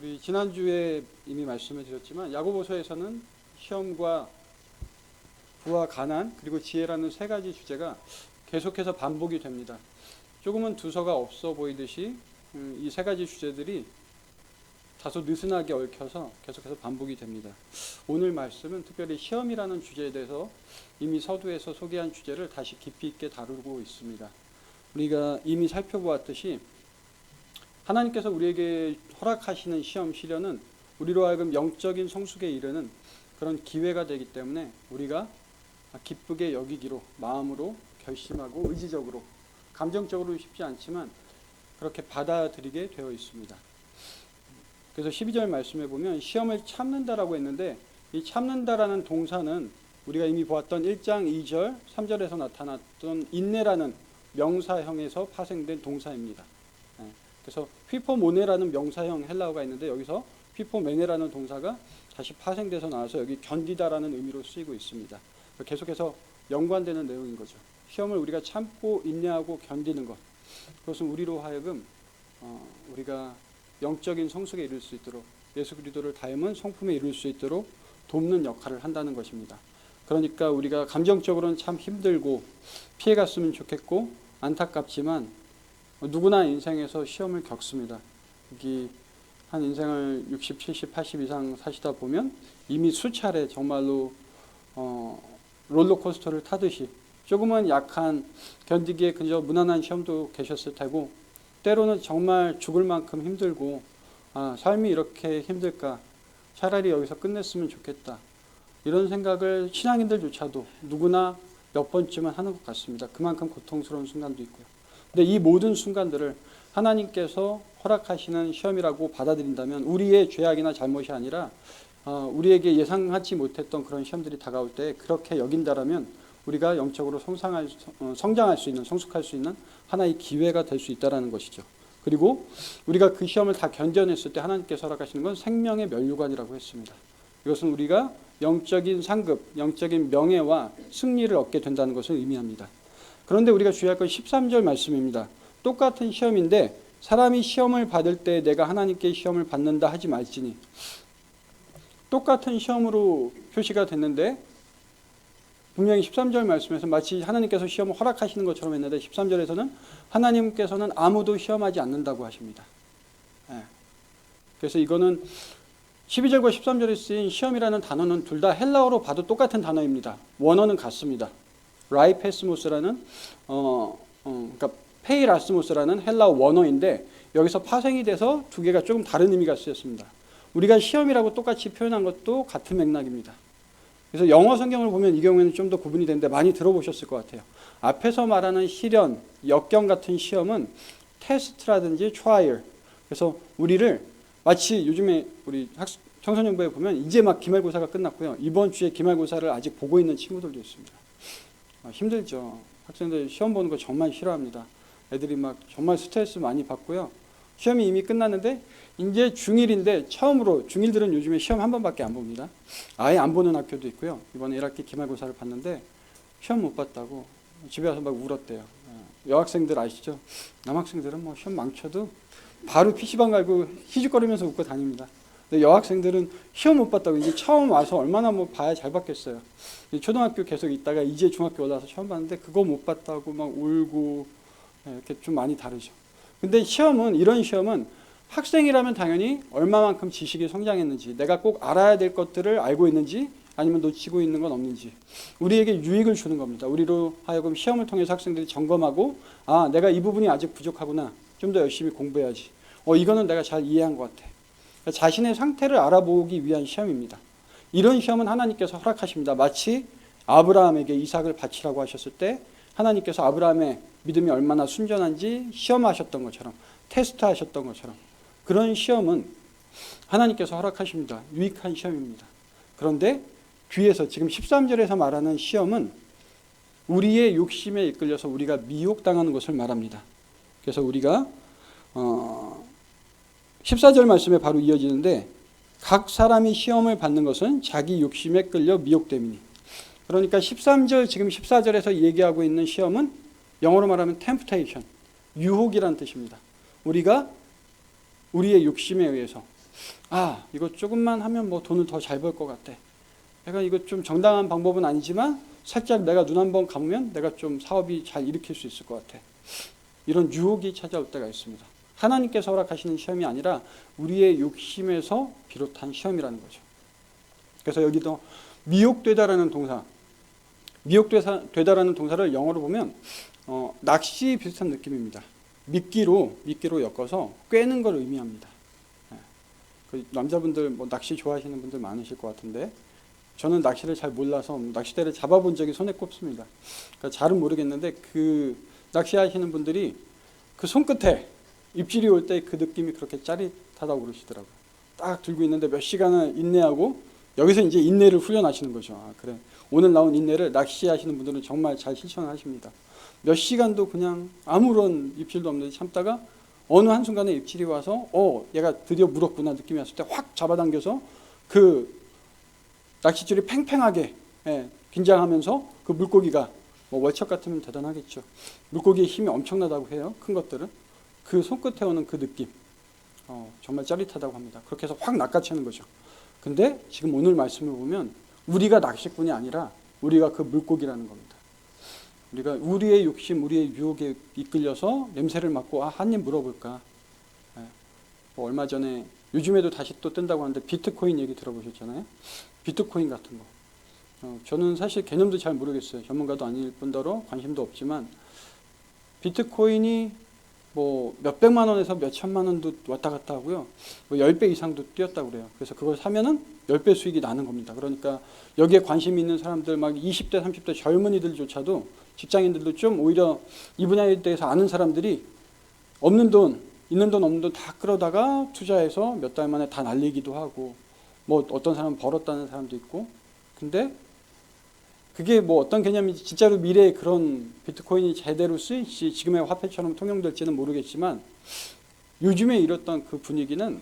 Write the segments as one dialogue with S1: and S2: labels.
S1: 우리 지난주에 이미 말씀을 드렸지만 야고보서에서는 시험과 부와 가난 그리고 지혜라는 세 가지 주제가 계속해서 반복이 됩니다. 조금은 두서가 없어 보이듯이 이 세 가지 주제들이 다소 느슨하게 얽혀서 계속해서 반복이 됩니다. 오늘 말씀은 특별히 시험이라는 주제에 대해서 이미 서두에서 소개한 주제를 다시 깊이 있게 다루고 있습니다. 우리가 이미 살펴보았듯이 하나님께서 우리에게 허락하시는 시험 시련은 우리로 하여금 영적인 성숙에 이르는 그런 기회가 되기 때문에 우리가 기쁘게 여기기로 마음으로 결심하고 의지적으로 감정적으로 쉽지 않지만 그렇게 받아들이게 되어 있습니다. 그래서 12절 말씀에 보면 시험을 참는다라고 했는데 이 참는다라는 동사는 우리가 이미 보았던 1장 2절 3절에서 나타났던 인내라는 명사형에서 파생된 동사입니다. 그래서 휘포모네라는 명사형 헬라어가 있는데 여기서 휘포메네라는 동사가 다시 파생돼서 나와서 여기 견디다라는 의미로 쓰이고 있습니다. 계속해서 연관되는 내용인 거죠. 시험을 우리가 참고 인내하고 견디는 것, 그것은 우리로 하여금 우리가 영적인 성숙에 이를 수 있도록 예수 그리스도를 닮은 성품에 이룰 수 있도록 돕는 역할을 한다는 것입니다. 그러니까 우리가 감정적으로는 참 힘들고 피해갔으면 좋겠고 안타깝지만 누구나 인생에서 시험을 겪습니다. 여기 한 인생을 60, 70, 80 이상 사시다 보면 이미 수차례 정말로 롤러코스터를 타듯이 조금은 약한 견디기에 그저 무난한 시험도 계셨을 테고 때로는 정말 죽을 만큼 힘들고 삶이 이렇게 힘들까 차라리 여기서 끝냈으면 좋겠다 이런 생각을 신앙인들조차도 누구나 몇 번쯤은 하는 것 같습니다. 그만큼 고통스러운 순간도 있고요. 근데 이 모든 순간들을 하나님께서 허락하시는 시험이라고 받아들인다면 우리의 죄악이나 잘못이 아니라 우리에게 예상하지 못했던 그런 시험들이 다가올 때 그렇게 여긴다라면 우리가 영적으로 성장할 수 있는, 성숙할 수 있는 하나의 기회가 될 수 있다는 것이죠. 그리고 우리가 그 시험을 다 견뎌냈을 때 하나님께서 허락하시는 건 생명의 면류관이라고 했습니다. 이것은 우리가 영적인 상급, 영적인 명예와 승리를 얻게 된다는 것을 의미합니다. 그런데 우리가 주의할 건 13절 말씀입니다. 똑같은 시험인데 사람이 시험을 받을 때 내가 하나님께 시험을 받는다 하지 말지니, 똑같은 시험으로 표시가 됐는데 분명히 13절 말씀에서 마치 하나님께서 시험을 허락하시는 것처럼 했는데 13절에서는 하나님께서는 아무도 시험하지 않는다고 하십니다. 그래서 이거는 12절과 13절에 쓰인 시험이라는 단어는 둘 다 헬라어로 봐도 똑같은 단어입니다. 원어는 같습니다. 라이페스모스라는 그러니까 페이라스모스라는 헬라어 원어인데 여기서 파생이 돼서 두 개가 조금 다른 의미가 쓰였습니다. 우리가 시험이라고 똑같이 표현한 것도 같은 맥락입니다. 그래서 영어 성경을 보면 이 경우에는 좀 더 구분이 되는데 많이 들어보셨을 것 같아요. 앞에서 말하는 시련, 역경 같은 시험은 테스트라든지 트라이얼. 그래서 우리를 마치 요즘에 우리 청소년부에 보면 이제 막 기말고사가 끝났고요. 이번 주에 기말고사를 아직 보고 있는 친구들도 있습니다. 힘들죠. 학생들 시험 보는 거 정말 싫어합니다. 애들이 막 정말 스트레스 많이 받고요. 시험이 이미 끝났는데 이제 중1인데 처음으로 중1들은 요즘에 시험 한 번밖에 안 봅니다. 아예 안 보는 학교도 있고요. 이번에 1학기 기말고사를 봤는데 시험 못 봤다고 집에 와서 막 울었대요. 여학생들 아시죠? 남학생들은 뭐 시험 망쳐도 바로 PC방 갈고 희죽거리면서 웃고 다닙니다. 근데 여학생들은 시험 못 봤다고 이제 처음 와서 얼마나 뭐 봐야 잘 봤겠어요. 초등학교 계속 있다가 이제 중학교 올라와서 처음 봤는데 그거 못 봤다고 막 울고 이렇게 좀 많이 다르죠. 근데 시험은 이런 시험은 학생이라면 당연히 얼마만큼 지식이 성장했는지 내가 꼭 알아야 될 것들을 알고 있는지 아니면 놓치고 있는 건 없는지 우리에게 유익을 주는 겁니다. 우리로 하여금 시험을 통해서 학생들이 점검하고 내가 이 부분이 아직 부족하구나. 좀 더 열심히 공부해야지. 이거는 내가 잘 이해한 것 같아. 그러니까 자신의 상태를 알아보기 위한 시험입니다. 이런 시험은 하나님께서 허락하십니다. 마치 아브라함에게 이삭을 바치라고 하셨을 때 하나님께서 아브라함의 믿음이 얼마나 순전한지 시험하셨던 것처럼 테스트하셨던 것처럼 그런 시험은 하나님께서 허락하십니다. 유익한 시험입니다. 그런데 뒤에서 지금 13절에서 말하는 시험은 우리의 욕심에 이끌려서 우리가 미혹당하는 것을 말합니다. 그래서 우리가 14절 말씀에 바로 이어지는데 각 사람이 시험을 받는 것은 자기 욕심에 끌려 미혹됨이니. 그러니까 13절 지금 14절에서 얘기하고 있는 시험은 영어로 말하면 temptation, 유혹이라는 뜻입니다. 우리가 우리의 욕심에 의해서 아, 이거 조금만 하면 뭐 돈을 더 잘 벌 것 같아. 내가 이거 좀 정당한 방법은 아니지만 살짝 내가 눈 한번 감으면 내가 좀 사업이 잘 일으킬 수 있을 것 같아. 이런 유혹이 찾아올 때가 있습니다. 하나님께서 허락하시는 시험이 아니라 우리의 욕심에서 비롯한 시험이라는 거죠. 그래서 여기도 미혹되다라는 동사, 미혹되다라는 동사를 영어로 보면 낚시 비슷한 느낌입니다. 미끼로 엮어서 꿰는 걸 의미합니다. 그 남자분들 뭐 낚시 좋아하시는 분들 많으실 것 같은데 저는 낚시를 잘 몰라서 낚싯대를 잡아본 적이 손에 꼽습니다. 그러니까 잘은 모르겠는데 그 낚시하시는 분들이 그 손끝에 입질이 올 때 그 느낌이 그렇게 짜릿하다고 그러시더라고요. 딱 들고 있는데 몇 시간을 인내하고 여기서 이제 인내를 훈련하시는 거죠. 아, 그래. 오늘 나온 인내를 낚시하시는 분들은 정말 잘 실천을 하십니다. 몇 시간도 그냥 아무런 입질도 없는데 참다가 어느 한순간에 입질이 와서 얘가 드디어 물었구나 느낌이 왔을 때 확 잡아당겨서 그 낚싯줄이 팽팽하게 긴장하면서 그 물고기가 뭐 월척 같으면 대단하겠죠. 물고기의 힘이 엄청나다고 해요. 큰 것들은. 그 손끝에 오는 그 느낌 정말 짜릿하다고 합니다. 그렇게 해서 확 낚아채는 거죠. 근데 지금 오늘 말씀을 보면 우리가 낚시꾼이 아니라 우리가 그 물고기라는 겁니다. 우리가 우리의 욕심, 우리의 유혹에 이끌려서 냄새를 맡고 한 입 물어볼까. 뭐 얼마 전에 요즘에도 다시 또 뜬다고 하는데 비트코인 얘기 들어보셨잖아요. 비트코인 같은 거. 저는 사실 개념도 잘 모르겠어요. 전문가도 아닐 뿐더러 관심도 없지만 비트코인이 뭐 몇백만 원에서 몇천만 원도 왔다 갔다 하고요. 뭐 10배 이상도 뛰었다고 그래요. 그래서 그걸 사면은 10배 수익이 나는 겁니다. 그러니까 여기에 관심이 있는 사람들 막 20대, 30대 젊은이들조차도 직장인들도 좀 오히려 이 분야에 대해서 아는 사람들이 없는 돈, 있는 돈 없는 돈 다 끌어다가 투자해서 몇 달 만에 다 날리기도 하고 뭐 어떤 사람은 벌었다는 사람도 있고 근데 그게 뭐 어떤 개념인지 진짜로 미래에 그런 비트코인이 제대로 쓰일지 지금의 화폐처럼 통용될지는 모르겠지만 요즘에 이랬던 그 분위기는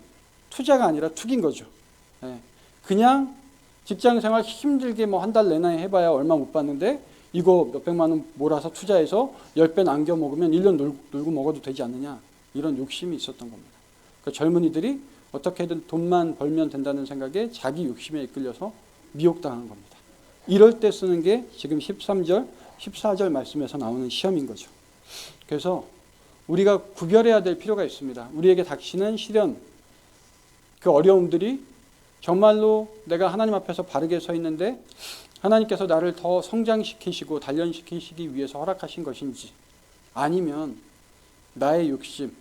S1: 투자가 아니라 투기인 거죠. 그냥 직장생활 힘들게 뭐 한 달 내내 해봐야 얼마 못 받는데 이거 몇백만 원 몰아서 투자해서 10배 남겨 먹으면 1년 놀고 먹어도 되지 않느냐 이런 욕심이 있었던 겁니다. 그러니까 젊은이들이 어떻게든 돈만 벌면 된다는 생각에 자기 욕심에 이끌려서 미혹당하는 겁니다. 이럴 때 쓰는 게 지금 13절, 14절 말씀에서 나오는 시험인 거죠. 그래서 우리가 구별해야 될 필요가 있습니다. 우리에게 닥치는 시련, 그 어려움들이 정말로 내가 하나님 앞에서 바르게 서 있는데 하나님께서 나를 더 성장시키시고 단련시키시기 위해서 허락하신 것인지 아니면 나의 욕심,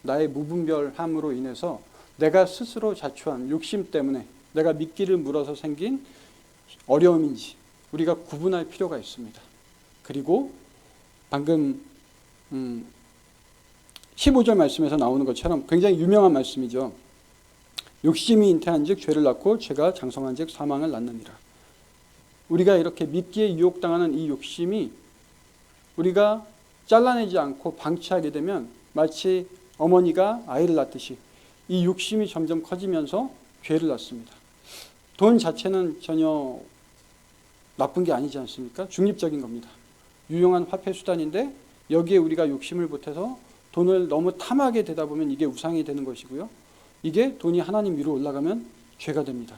S1: 나의 무분별함으로 인해서 내가 스스로 자초한 욕심 때문에 내가 미끼를 물어서 생긴 어려움인지 우리가 구분할 필요가 있습니다. 그리고 방금 15절 말씀에서 나오는 것처럼 굉장히 유명한 말씀이죠. 욕심이 잉태한 즉 죄를 낳고 죄가 장성한 즉 사망을 낳느니라. 우리가 이렇게 미끼에 유혹당하는 이 욕심이 우리가 잘라내지 않고 방치하게 되면 마치 어머니가 아이를 낳듯이 이 욕심이 점점 커지면서 죄를 낳습니다. 돈 자체는 전혀 나쁜 게 아니지 않습니까? 중립적인 겁니다. 유용한 화폐 수단인데 여기에 우리가 욕심을 보태서 돈을 너무 탐하게 되다 보면 이게 우상이 되는 것이고요. 이게 돈이 하나님 위로 올라가면 죄가 됩니다.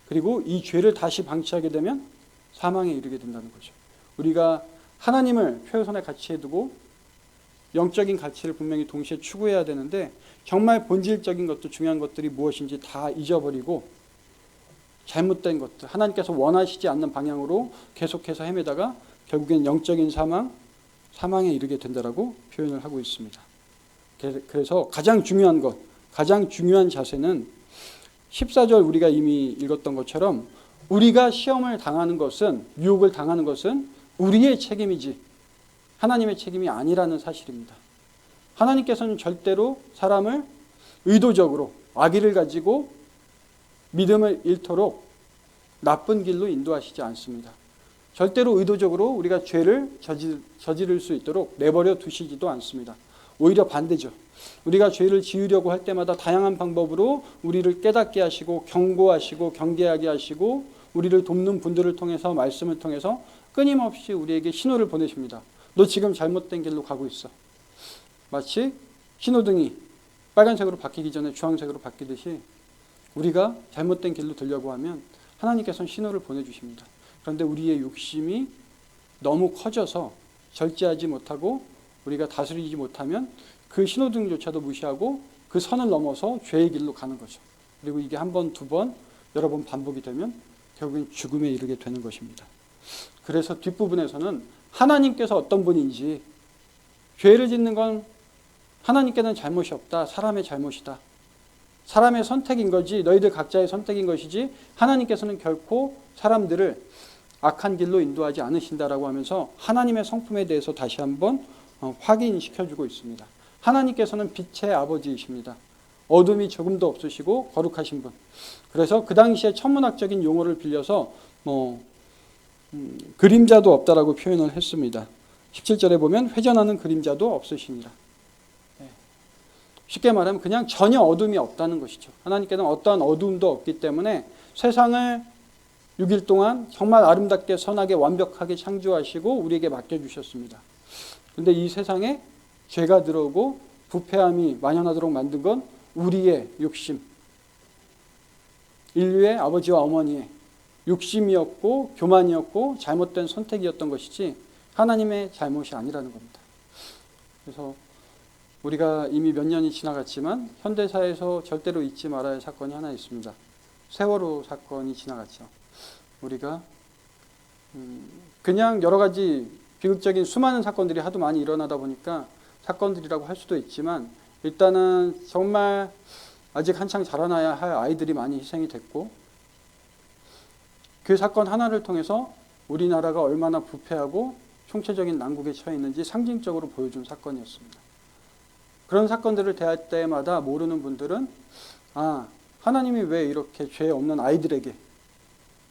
S1: 그리고 이 죄를 다시 방치하게 되면 사망에 이르게 된다는 거죠. 우리가 하나님을 최우선의 가치에 두고 영적인 가치를 분명히 동시에 추구해야 되는데 정말 본질적인 것도 중요한 것들이 무엇인지 다 잊어버리고 잘못된 것들, 하나님께서 원하시지 않는 방향으로 계속해서 헤매다가 결국엔 영적인 사망에 이르게 된다라고 표현을 하고 있습니다. 그래서 가장 중요한 것, 가장 중요한 자세는 14절 우리가 이미 읽었던 것처럼 우리가 시험을 당하는 것은, 유혹을 당하는 것은 우리의 책임이지 하나님의 책임이 아니라는 사실입니다. 하나님께서는 절대로 사람을 의도적으로 악의를 가지고 믿음을 잃도록 나쁜 길로 인도하시지 않습니다. 절대로 의도적으로 우리가 죄를 저지를 수 있도록 내버려 두시지도 않습니다. 오히려 반대죠. 우리가 죄를 지으려고 할 때마다 다양한 방법으로 우리를 깨닫게 하시고 경고하시고 경계하게 하시고 우리를 돕는 분들을 통해서 말씀을 통해서 끊임없이 우리에게 신호를 보내십니다. 너 지금 잘못된 길로 가고 있어. 마치 신호등이 빨간색으로 바뀌기 전에 주황색으로 바뀌듯이 우리가 잘못된 길로 들려고 하면 하나님께서는 신호를 보내주십니다. 그런데 우리의 욕심이 너무 커져서 절제하지 못하고 우리가 다스리지 못하면 그 신호등조차도 무시하고 그 선을 넘어서 죄의 길로 가는 거죠. 그리고 이게 한 번, 두 번, 여러 번 반복이 되면 결국엔 죽음에 이르게 되는 것입니다. 그래서 뒷부분에서는 하나님께서 어떤 분인지, 죄를 짓는 건 하나님께는 잘못이 없다. 사람의 잘못이다. 사람의 선택인 거지, 너희들 각자의 선택인 것이지 하나님께서는 결코 사람들을 악한 길로 인도하지 않으신다라고 하면서 하나님의 성품에 대해서 다시 한번 확인시켜주고 있습니다. 하나님께서는 빛의 아버지이십니다. 어둠이 조금도 없으시고 거룩하신 분. 그래서 그 당시에 천문학적인 용어를 빌려서 그림자도 없다라고 표현을 했습니다. 17절에 보면 회전하는 그림자도 없으시니라. 쉽게 말하면 그냥 전혀 어둠이 없다는 것이죠. 하나님께는 어떠한 어둠도 없기 때문에 세상을 6일 동안 정말 아름답게 선하게 완벽하게 창조하시고 우리에게 맡겨주셨습니다. 그런데 이 세상에 죄가 들어오고 부패함이 만연하도록 만든 건 우리의 욕심, 인류의 아버지와 어머니의 욕심이었고 교만이었고 잘못된 선택이었던 것이지 하나님의 잘못이 아니라는 겁니다. 그래서 우리가 이미 몇 년이 지나갔지만 현대사에서 절대로 잊지 말아야 할 사건이 하나 있습니다. 세월호 사건이 지나갔죠. 우리가 그냥 여러 가지 비극적인 수많은 사건들이 하도 많이 일어나다 보니까 사건들이라고 할 수도 있지만 일단은 정말 아직 한창 자라나야 할 아이들이 많이 희생이 됐고 그 사건 하나를 통해서 우리나라가 얼마나 부패하고 총체적인 난국에 처해 있는지 상징적으로 보여준 사건이었습니다. 그런 사건들을 대할 때마다 모르는 분들은 하나님이 왜 이렇게 죄 없는 아이들에게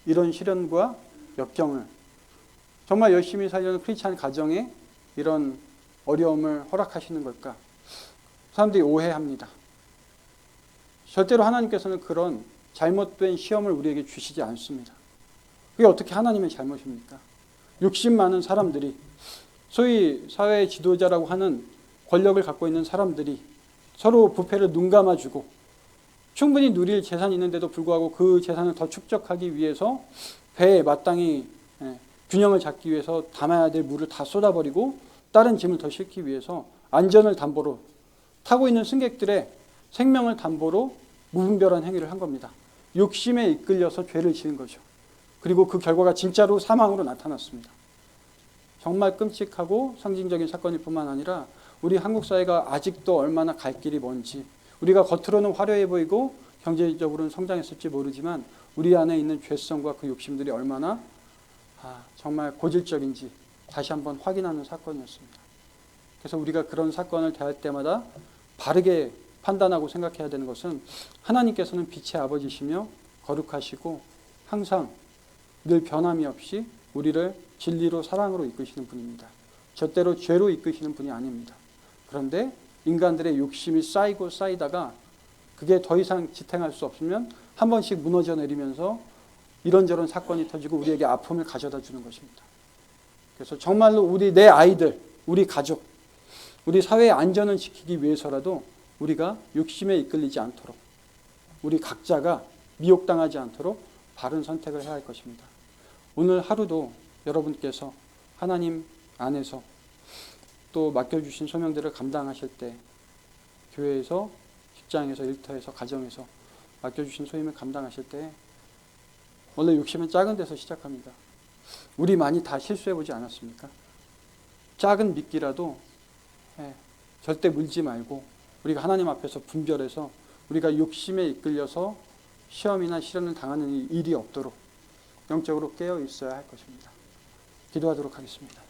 S1: 이런 시련과 역경을 정말 열심히 살려는 크리스찬 가정에 이런 어려움을 허락하시는 걸까? 사람들이 오해합니다. 절대로 하나님께서는 그런 잘못된 시험을 우리에게 주시지 않습니다. 그게 어떻게 하나님의 잘못입니까? 욕심 많은 사람들이 소위 사회의 지도자라고 하는 권력을 갖고 있는 사람들이 서로 부패를 눈감아주고 충분히 누릴 재산이 있는데도 불구하고 그 재산을 더 축적하기 위해서 배에 마땅히 균형을 잡기 위해서 담아야 될 물을 다 쏟아버리고 다른 짐을 더 싣기 위해서 안전을 담보로 타고 있는 승객들의 생명을 담보로 무분별한 행위를 한 겁니다. 욕심에 이끌려서 죄를 지은 거죠. 그리고 그 결과가 진짜로 사망으로 나타났습니다. 정말 끔찍하고 상징적인 사건일 뿐만 아니라 우리 한국 사회가 아직도 얼마나 갈 길이 먼지, 우리가 겉으로는 화려해 보이고 경제적으로는 성장했을지 모르지만 우리 안에 있는 죄성과 그 욕심들이 얼마나 정말 고질적인지 다시 한번 확인하는 사건이었습니다. 그래서 우리가 그런 사건을 대할 때마다 바르게 판단하고 생각해야 되는 것은 하나님께서는 빛의 아버지시며 거룩하시고 항상 늘 변함이 없이 우리를 진리로 사랑으로 이끄시는 분입니다. 절대로 죄로 이끄시는 분이 아닙니다. 그런데 인간들의 욕심이 쌓이고 쌓이다가 그게 더 이상 지탱할 수 없으면 한 번씩 무너져 내리면서 이런저런 사건이 터지고 우리에게 아픔을 가져다 주는 것입니다. 그래서 정말로 내 아이들, 우리 가족, 우리 사회의 안전을 지키기 위해서라도 우리가 욕심에 이끌리지 않도록 우리 각자가 미혹당하지 않도록 바른 선택을 해야 할 것입니다. 오늘 하루도 여러분께서 하나님 안에서 또 맡겨주신 소명들을 감당하실 때 교회에서, 직장에서, 일터에서, 가정에서 맡겨주신 소임을 감당하실 때 원래 욕심은 작은 데서 시작합니다. 우리 많이 다 실수해보지 않았습니까? 작은 미끼라도 절대 물지 말고 우리가 하나님 앞에서 분별해서 우리가 욕심에 이끌려서 시험이나 시련을 당하는 일이 없도록 영적으로 깨어 있어야 할 것입니다. 기도하도록 하겠습니다.